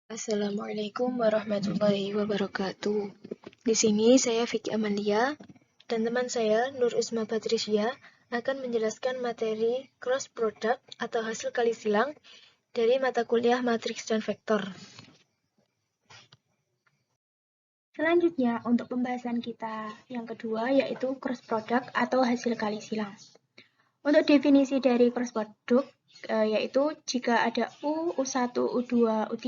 Assalamualaikum warahmatullahi wabarakatuh. Di sini saya Vicky Amalia dan teman saya Nur Isma Patricia akan menjelaskan materi cross product atau hasil kali silang dari mata kuliah matriks dan vektor. Selanjutnya, untuk pembahasan kita yang kedua yaitu cross product atau hasil kali silang. Untuk definisi dari cross product yaitu jika ada U, U1, U2, U3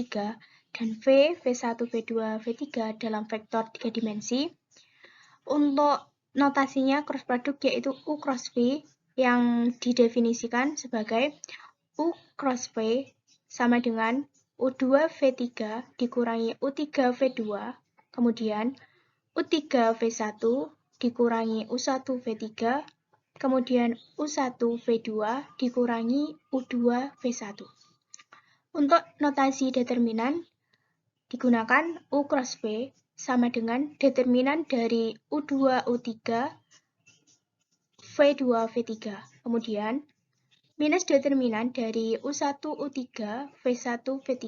dan V, V1, V2, V3 dalam vektor 3 dimensi. Untuk notasinya cross product yaitu U cross V yang didefinisikan sebagai U cross V sama dengan U2 V3 dikurangi U3 V2, kemudian U3 V1 dikurangi U1 V3, kemudian U1 V2 dikurangi U2 V1. Untuk notasi determinan digunakan U cross V sama dengan determinan dari U2 U3 V2 V3. Kemudian minus determinan dari U1 U3 V1 V3.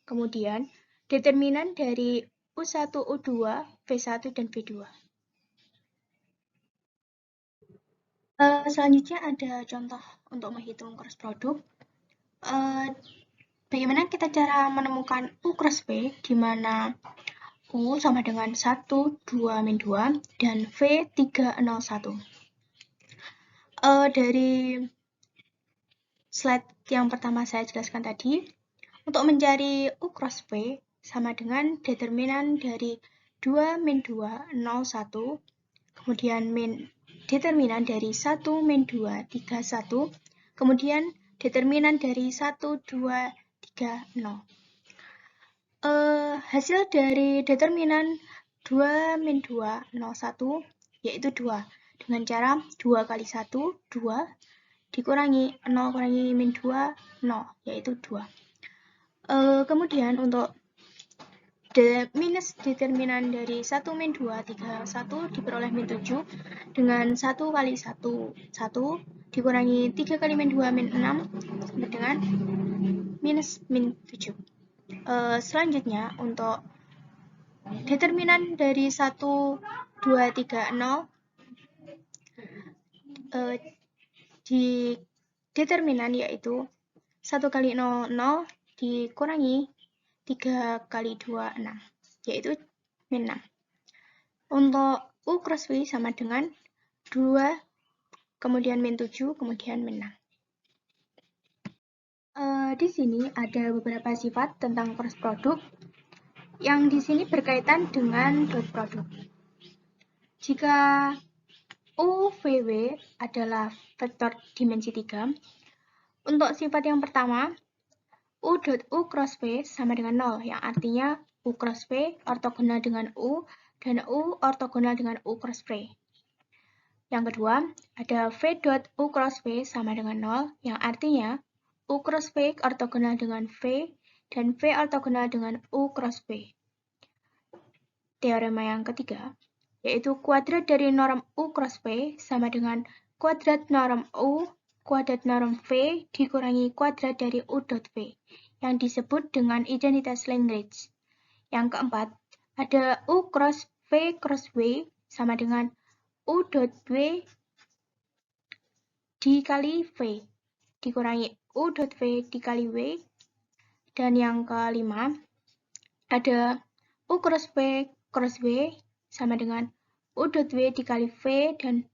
Kemudian determinan dari U1 U2 V1 dan V2. Selanjutnya ada contoh untuk menghitung cross product. Bagaimana kita cara menemukan U cross V, di mana U sama dengan 1, 2, min 2, dan V 3, 0, 1. Dari slide yang pertama saya jelaskan tadi, untuk mencari U cross V sama dengan determinan dari 2, min 2, 0, 1, kemudian determinan dari 1, min 2, 3, 1, kemudian determinan dari 1, 2, 3, 0. Hasil dari determinan 2, min 2, 0, 1, yaitu 2. Dengan cara 2 kali 1, 2, dikurangi 0 kurangi min 2, 0, yaitu 2. Kemudian untuk minus determinan dari 1, min 2, 3, 1 diperoleh min 7 dengan 1 kali 1, 1 dikurangi 3 kali min 2, min 6 sama dengan minus min 7. Selanjutnya untuk determinan dari 1, 2, 3, 0 di determinan yaitu 1 kali 0, 0 dikurangi 3 kali 2, 6, yaitu min 6. Untuk U cross V sama dengan 2, kemudian min 7, kemudian min 6. Di sini ada beberapa sifat tentang cross product yang di sini berkaitan dengan dot product. Jika UVW adalah vektor dimensi 3, untuk sifat yang pertama, U dot U cross V sama dengan 0, yang artinya U cross V ortogonal dengan U dan U ortogonal dengan U cross V. Yang kedua, ada V dot U cross V sama dengan 0, yang artinya U cross V ortogonal dengan V dan V ortogonal dengan U cross V. Teorema yang ketiga, yaitu kuadrat dari norm U cross V sama dengan kuadrat norm U kuadrat norm V dikurangi kuadrat dari U dot V, yang disebut dengan identitas Lagrange. Yang keempat, ada U cross V sama dengan U dot V dikali V dikurangi U dot V dikali W. Dan yang kelima, ada U cross V sama dengan U dot W dikali V dan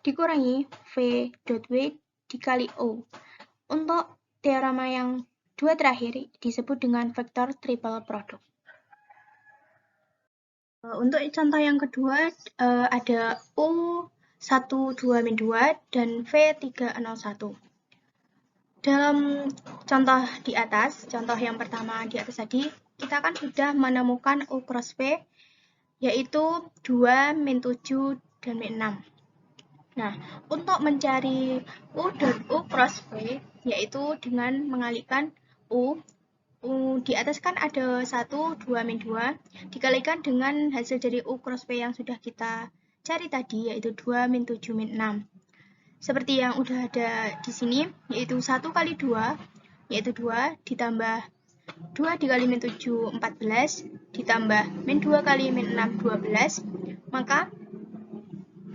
dikurangi V dot W dikali O. Untuk teorema yang dua terakhir disebut dengan vektor triple product. Untuk contoh yang kedua, ada U1, 2, min 2 dan V3, 0, 1. Dalam contoh di atas, contoh yang pertama di atas tadi, kita kan sudah menemukan U cross V, yaitu 2, min 7, dan min 6. Nah, untuk mencari U dot U cross V, yaitu dengan mengalihkan U di atas kan ada 1, 2, min 2, dikalikan dengan hasil dari U cross V yang sudah kita cari tadi, yaitu 2, min 7, min 6. Seperti yang udah ada di sini, yaitu 1 kali 2, yaitu 2, ditambah 2 dikali min 7, 14, ditambah min 2 kali min 6, 12, maka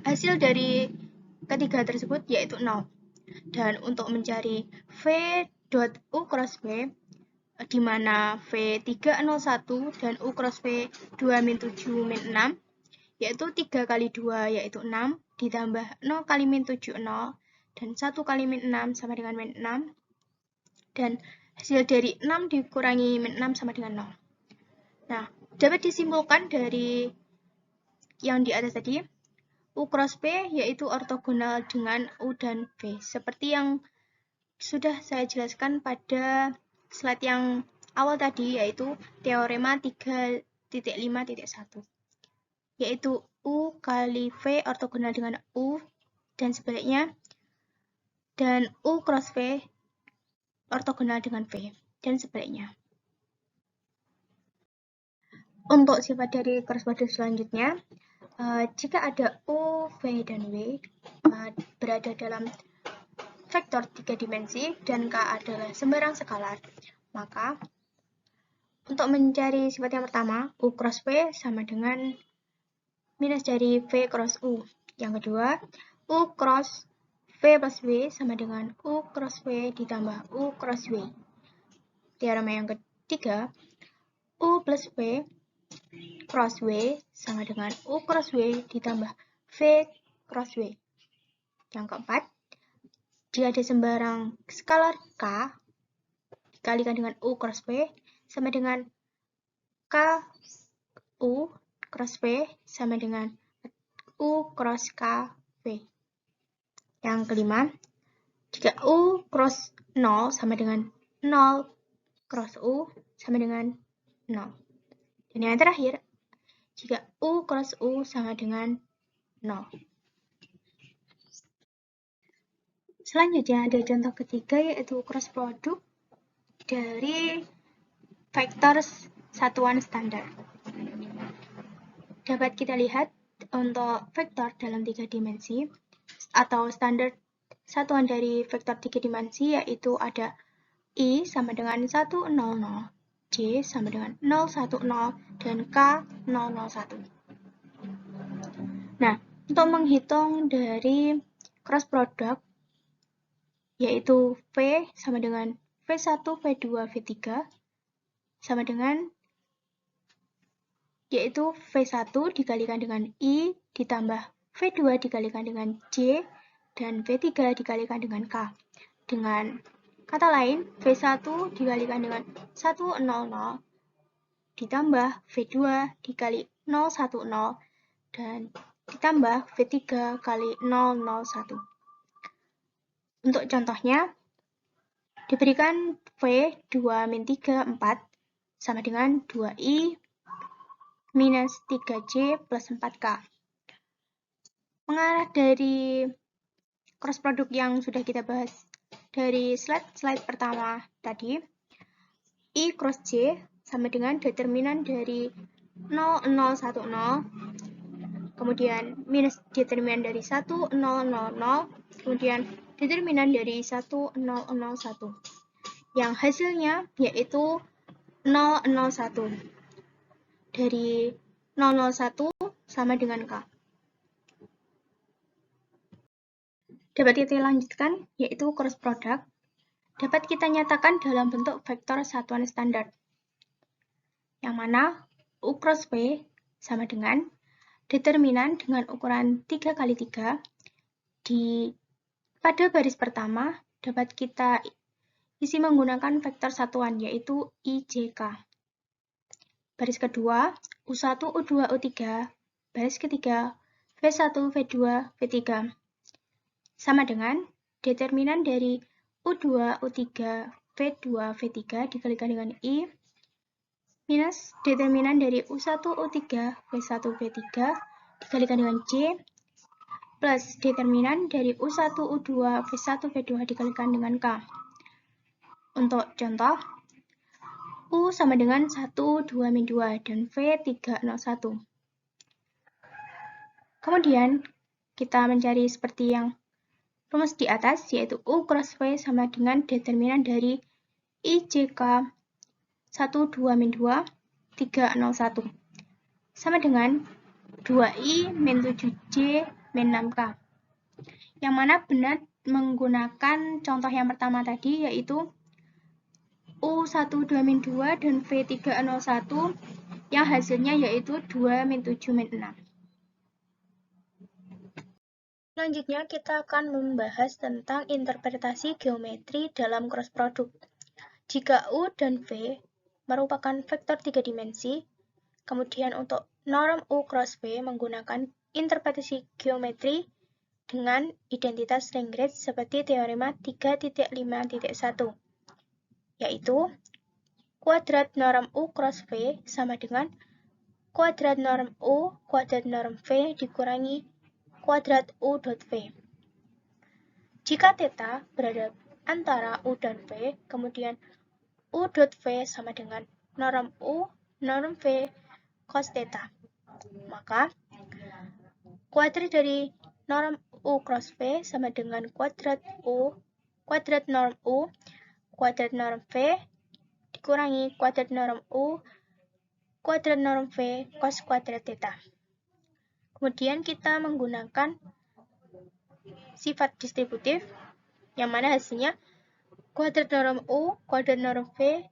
hasil dari ketiga tersebut yaitu 0. Dan untuk mencari V.U cross V, di mana V301 dan U cross V 2 min 7 min 6, yaitu 3 kali 2 yaitu 6, ditambah 0 kali min 7, 0, dan 1 kali min 6 sama dengan min 6, dan hasil dari 6 dikurangi min 6 sama dengan 0. Nah, dapat disimpulkan dari yang di atas tadi, U cross V yaitu ortogonal dengan U dan V, seperti yang sudah saya jelaskan pada slide yang awal tadi, yaitu teorema 3.5.1, yaitu U kali V ortogonal dengan U dan sebaliknya, dan U cross V ortogonal dengan V dan sebaliknya. Untuk sifat dari cross product selanjutnya, jika ada U, V, dan W berada dalam vektor 3 dimensi dan K adalah sembarang skalar, maka untuk mencari sifat yang pertama, U cross V sama dengan minus dari V cross U. Yang kedua, U cross V plus W sama dengan U cross V ditambah U cross W. Teorema yang ketiga, U plus V cross W sama dengan U cross W ditambah V cross W. Yang keempat, jika ada sembarang skalar K dikalikan dengan U cross V sama dengan K U cross V sama dengan U cross K V. Yang kelima, jika U cross 0 sama dengan 0 cross U sama dengan 0. Dan yang terakhir, jika U cross U sama dengan 0. Selanjutnya ada contoh ketiga, yaitu cross product dari vektor satuan standar. Dapat kita lihat untuk vektor dalam 3 dimensi atau standar satuan dari vektor 3 dimensi, yaitu ada I sama dengan 100, J sama dengan 010, dan K 001. Nah, untuk menghitung dari cross product, yaitu V sama dengan V1, V2, V3, sama dengan yaitu V1 dikalikan dengan I ditambah V2 dikalikan dengan J dan V3 dikalikan dengan K. Dengan kata lain, V1 dikalikan dengan 100 ditambah V2 dikali 010 dan ditambah V3 kali 001. Untuk contohnya, diberikan V 2 min 3, 4 sama dengan 2I minus 3J plus 4K. Mengarah dari cross product yang sudah kita bahas dari slide pertama tadi, I cross J sama dengan determinan dari 0010, kemudian minus determinan dari 1000, kemudian determinan dari 1001, yang hasilnya yaitu 001. Dari 001 sama dengan K. Dapat kita lanjutkan, yaitu cross product dapat kita nyatakan dalam bentuk vektor satuan standar, yang mana U cross V sama dengan determinan dengan ukuran 3 kali 3 pada baris pertama dapat kita isi menggunakan vektor satuan, yaitu IJK. Baris kedua, U1, U2, U3, baris ketiga, V1, V2, V3. Sama dengan determinan dari U2, U3, V2, V3 dikalikan dengan I minus determinan dari U1, U3, V1, V3 dikalikan dengan J plus determinan dari U1, U2, V1, V2 dikalikan dengan K. Untuk contoh, U sama dengan 1, 2, min 2, dan V 301. Kemudian, kita mencari seperti yang rumus di atas, yaitu U cross V sama dengan determinan dari IJK 1,2-2, 3,01. Sama dengan 2i min 7j min 6k. Yang mana benar menggunakan contoh yang pertama tadi, yaitu U12 min 2 dan V301 yang hasilnya yaitu 2 min 7 min 6. Selanjutnya kita akan membahas tentang interpretasi geometri dalam cross product. Jika U dan V merupakan vektor 3 dimensi, kemudian untuk norm U cross V menggunakan interpretasi geometri dengan identitas Lagrange seperti teorema 3.5.1, yaitu kuadrat norm U cross V sama dengan kuadrat norm U kuadrat norm V dikurangi kuadrat U dot V. Jika θ berada antara U dan V, kemudian U dot V sama dengan norm U norm V cos θ, maka kuadrat dari norm U cross V sama dengan kuadrat norm U kuadrat norm V dikurangi kuadrat norm U kuadrat norm V cos kuadrat θ. Kemudian kita menggunakan sifat distributif, yang mana hasilnya kuadrat norm U kuadrat norm V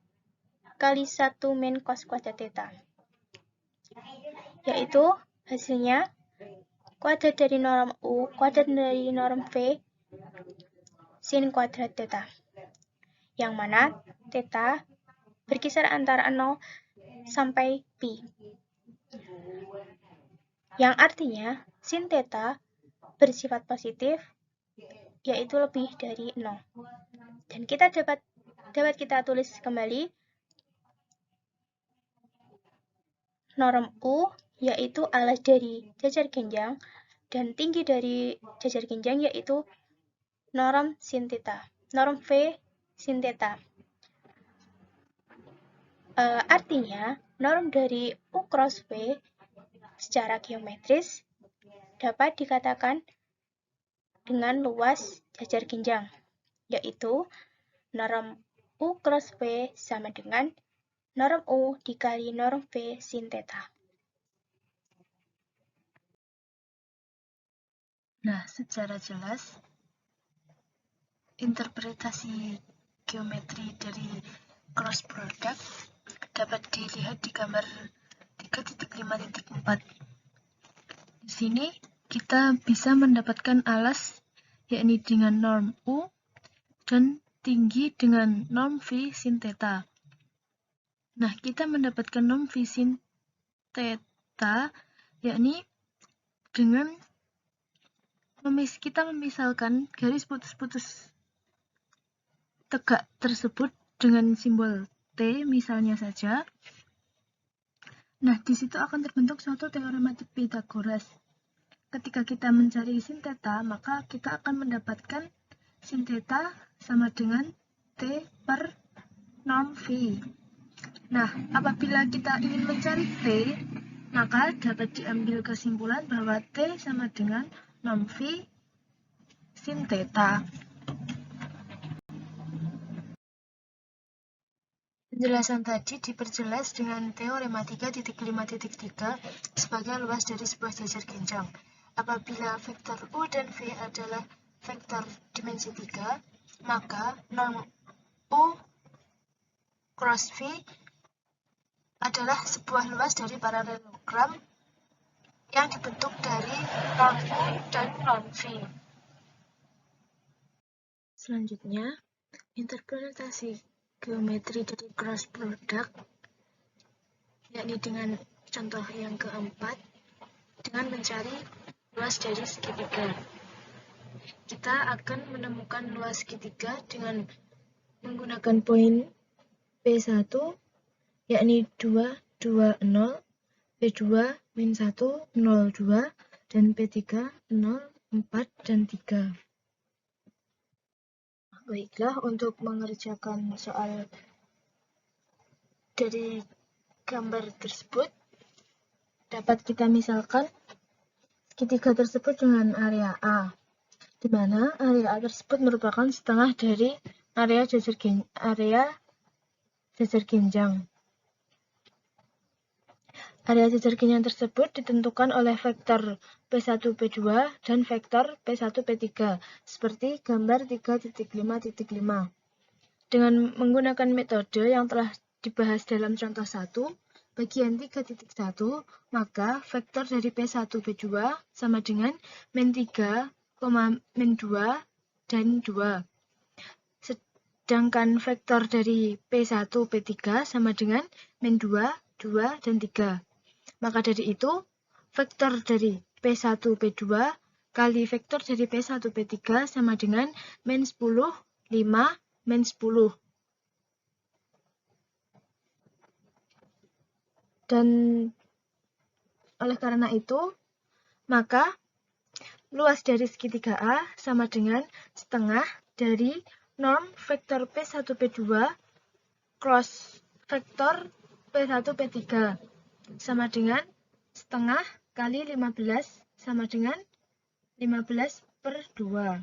kali 1 min cos kuadrat θ, yaitu hasilnya kuadrat dari norm U kuadrat dari norm V sin kuadrat θ, yang mana θ berkisar antara 0 sampai pi, yang artinya sin θ bersifat positif, yaitu lebih dari 0. Dan kita dapat kita tulis kembali norm U yaitu alas dari jajar genjang dan tinggi dari jajar genjang yaitu norm sin θ, norm V sin θ. Artinya norm dari U cross V secara geometris dapat dikatakan dengan luas jajar genjang, yaitu norm U cross V sama dengan norm U dikali norm V sin θ. Nah, secara jelas, interpretasi geometri dari cross product dapat dilihat di gambar 3.5.4. Di sini kita bisa mendapatkan alas yakni dengan norm U dan tinggi dengan norm V sin θ. Nah, kita mendapatkan norm V sin θ yakni dengan kita memisalkan garis putus-putus tegak tersebut dengan simbol T misalnya saja. Nah, di situ akan terbentuk suatu teorema Pythagoras. Ketika kita mencari sin θ, maka kita akan mendapatkan sin θ sama dengan T per norm V. Nah, apabila kita ingin mencari T, maka dapat diambil kesimpulan bahwa T sama dengan norm V sin θ. Penjelasan tadi diperjelas dengan teorema 3.5.3 sebagai luas dari sebuah jajar genjang. Apabila vektor U dan V adalah vektor dimensi 3, maka norm U cross V adalah sebuah luas dari paralelogram yang dibentuk dari norm U dan norm V. Selanjutnya, interpretasi geometri dari cross product, yakni dengan contoh yang keempat, dengan mencari luas dari segitiga. Kita akan menemukan luas segitiga dengan menggunakan poin P1, yakni 2, 2, 0, P2, min 1, 0, 2, dan P3, 0, 4, dan 3. Baiklah, untuk mengerjakan soal dari gambar tersebut, dapat kita misalkan segitiga tersebut dengan area A, di mana area A tersebut merupakan setengah dari area jajar genjang. Area jajar kinian tersebut ditentukan oleh vektor P1, P2, dan vektor P1, P3, seperti gambar 3.5.5. Dengan menggunakan metode yang telah dibahas dalam contoh 1, bagian 3.1, maka vektor dari P1, P2 sama dengan min 3, min 2, dan 2. Sedangkan vektor dari P1, P3 sama dengan min 2, 2, dan 3. Maka dari itu, vektor dari P1, P2 kali vektor dari P1, P3 sama dengan min 10, 5, min 10. Dan oleh karena itu, maka luas dari segitiga A sama dengan setengah dari norm vektor P1, P2 cross vektor P1, P3 sama dengan setengah kali 15 sama dengan 15/2.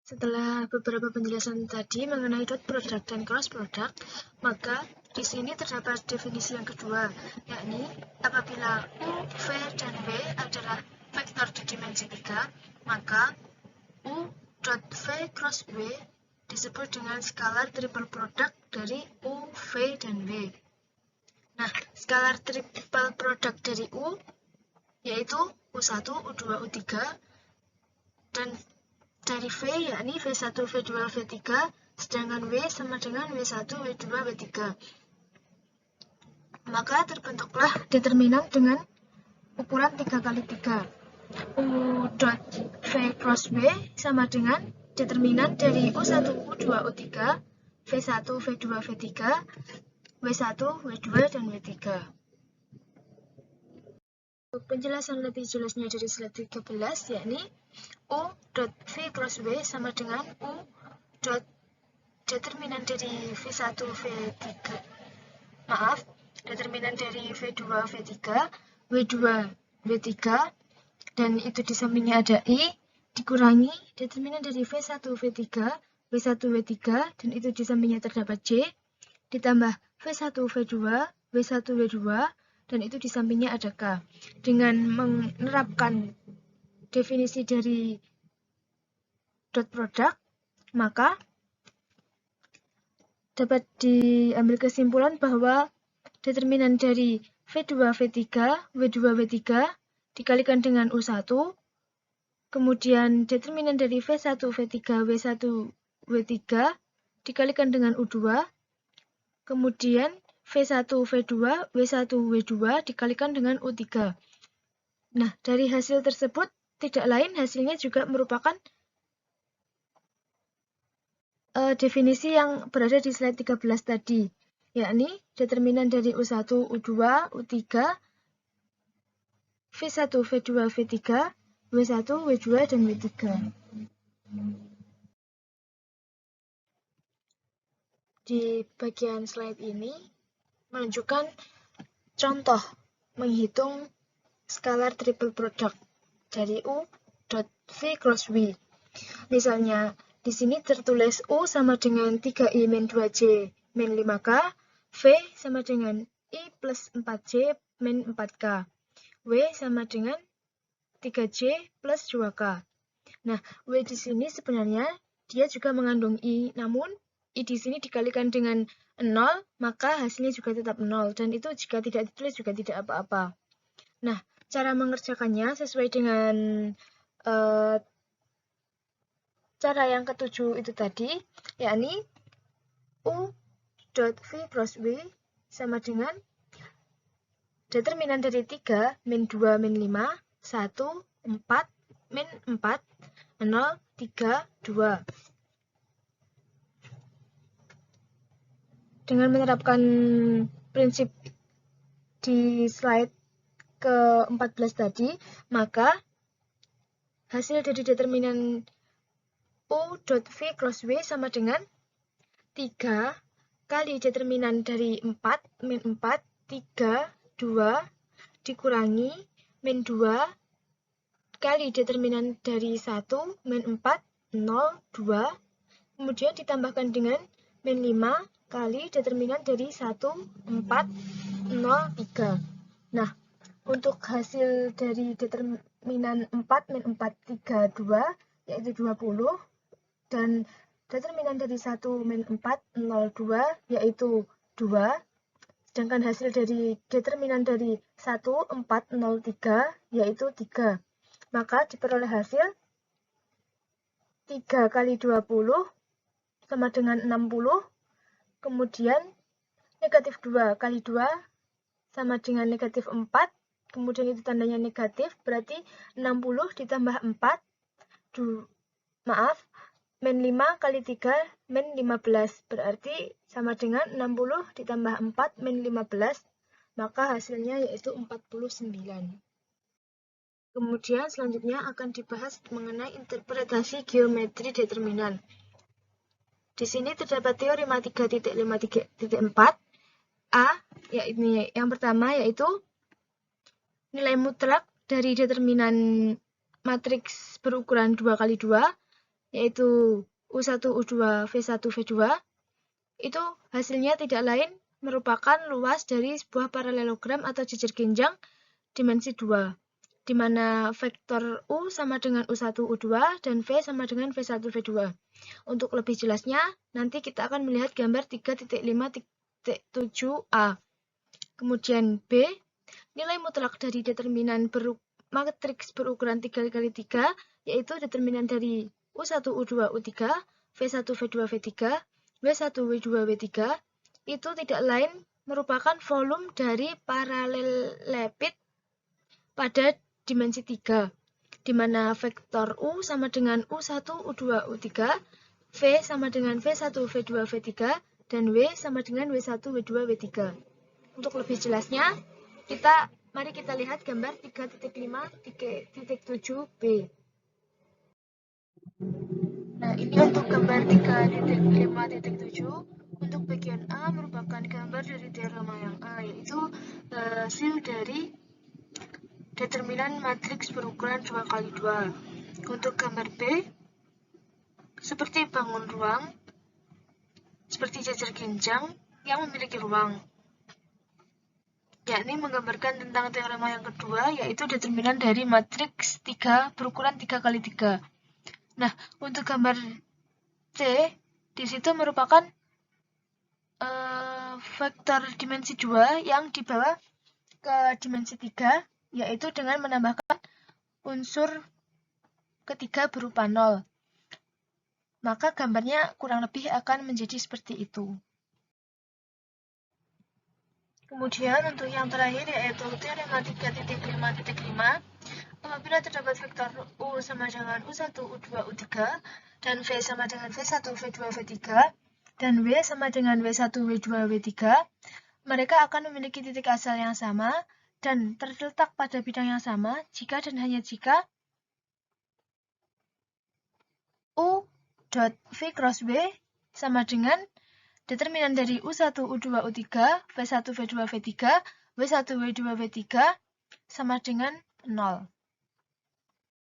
Setelah beberapa penjelasan tadi mengenai dot product dan cross product, maka di sini terdapat definisi yang kedua, yakni apabila U, V, dan W adalah vektor di dimensi 3, maka U dot V cross W disebut dengan skalar triple product dari U, V, dan W. Nah, skalar triple product dari U yaitu U1, U2, U3, dan dari V yakni V1, V2, V3, sedangkan W sama dengan W1, W2, W3. Maka terbentuklah determinan dengan ukuran 3x3. U dot V cross W sama dengan determinan dari U1, U2, U3, V1, V2, V3, W1, W2, dan W3. Untuk penjelasan lebih jelasnya dari slide 13, yakni U dot V cross W sama dengan U dot determinan dari V1, V3, determinan dari V2, V3, W2, W3, dan itu di sampingnya ada I, dikurangi determinan dari V1, V3, W1, W3, dan itu di sampingnya terdapat J, ditambah V1, V2, W1, W2, dan itu di sampingnya ada K. Dengan menerapkan definisi dari dot product, maka dapat diambil kesimpulan bahwa determinan dari V2, V3, W2, W3 dikalikan dengan U1, kemudian determinan dari V1, V3, W1, W3 dikalikan dengan U2, kemudian V1, V2, W1, W2 dikalikan dengan U3. Nah, dari hasil tersebut, tidak lain hasilnya juga merupakan definisi yang berada di slide 13 tadi, yakni determinan dari U1, U2, U3, V1, V2, V3, W1, W2, dan W3. Di bagian slide ini menunjukkan contoh menghitung skalar triple product dari U dot V cross W. Misalnya, di sini tertulis U sama dengan 3I min 2J min 5K, V sama dengan I plus 4J min 4K, W sama dengan 3J plus 2K. Nah, W di sini sebenarnya dia juga mengandung I, namun I di sini dikalikan dengan 0, maka hasilnya juga tetap 0, dan itu jika tidak ditulis juga tidak apa-apa. Nah, cara mengerjakannya sesuai dengan cara yang ketujuh itu tadi, yakni U dot V cross W sama dengan determinan dari 3, min 2, min 5, 1, 4, min 4, 0, 3, 2. Dengan menerapkan prinsip di slide ke-14 tadi, maka hasil dari determinan U dot V cross W sama dengan 3 kali determinan dari 4, min 4, 3, 2, dikurangi min 2 kali determinan dari 1, min 4, 0, 2, kemudian ditambahkan dengan min 5 kali determinan dari 1, 4, 0, 3. Nah, untuk hasil dari determinan 4 min 4, 3, 2, yaitu 20. Dan determinan dari 1 min 4, 0, 2, yaitu 2. Sedangkan hasil dari determinan dari 1, 4, 0, 3, yaitu 3. Maka diperoleh hasil 3 kali 20 sama dengan 60. Kemudian negatif 2 kali 2 sama dengan negatif 4. Kemudian itu tandanya negatif, berarti 60 ditambah 4. Min 5 kali 3 min 15. Berarti sama dengan 60 ditambah 4 min 15. Maka hasilnya yaitu 49. Kemudian selanjutnya akan dibahas mengenai interpretasi geometri determinan. Di sini terdapat teorema 3.5.4 A, yaitu yang pertama yaitu nilai mutlak dari determinan matriks berukuran 2x2, yaitu U1, U2, V1, V2, itu hasilnya tidak lain merupakan luas dari sebuah paralelogram atau jejer genjang dimensi 2, di mana vektor U sama dengan U1, U2, dan V sama dengan V1, V2. Untuk lebih jelasnya, nanti kita akan melihat gambar 3.5.7a. Kemudian B, nilai mutlak dari determinan matriks berukuran 3x3, yaitu determinan dari U1, U2, U3, V1, V2, V3, W1, W2, W3, itu tidak lain merupakan volume dari paralelepiped pada dimensi 3, di mana vektor U sama dengan U1, U2, U3, V sama dengan V1, V2, V3, dan W sama dengan W1, W2, W3. Untuk lebih jelasnya, mari kita lihat gambar 3.5.7b. Nah, ini untuk gambar 3.5.7. Untuk bagian A merupakan gambar dari teorema yang A, yaitu hasil dari determinan matriks berukuran 2x2. Untuk gambar B, seperti bangun ruang, seperti jejer genjang yang memiliki ruang, yakni menggambarkan tentang teorema yang kedua, yaitu determinan dari matriks 3 berukuran 3x3. Nah, untuk gambar C, di situ merupakan vektor dimensi 2 yang dibawa ke dimensi 3, yaitu dengan menambahkan unsur ketiga berupa 0. Maka gambarnya kurang lebih akan menjadi seperti itu. Kemudian untuk yang terakhir yaitu teorema 3.5.5. Apabila terdapat vektor U sama dengan U1, U2, U3, dan V sama dengan V1, V2, V3, dan W sama dengan W1, W2, W3, mereka akan memiliki titik asal yang sama dan terletak pada bidang yang sama jika dan hanya jika U dot V cross W sama dengan determinan dari U1, U2, U3, V1, V2, V3, W1, W2, W3 sama dengan 0.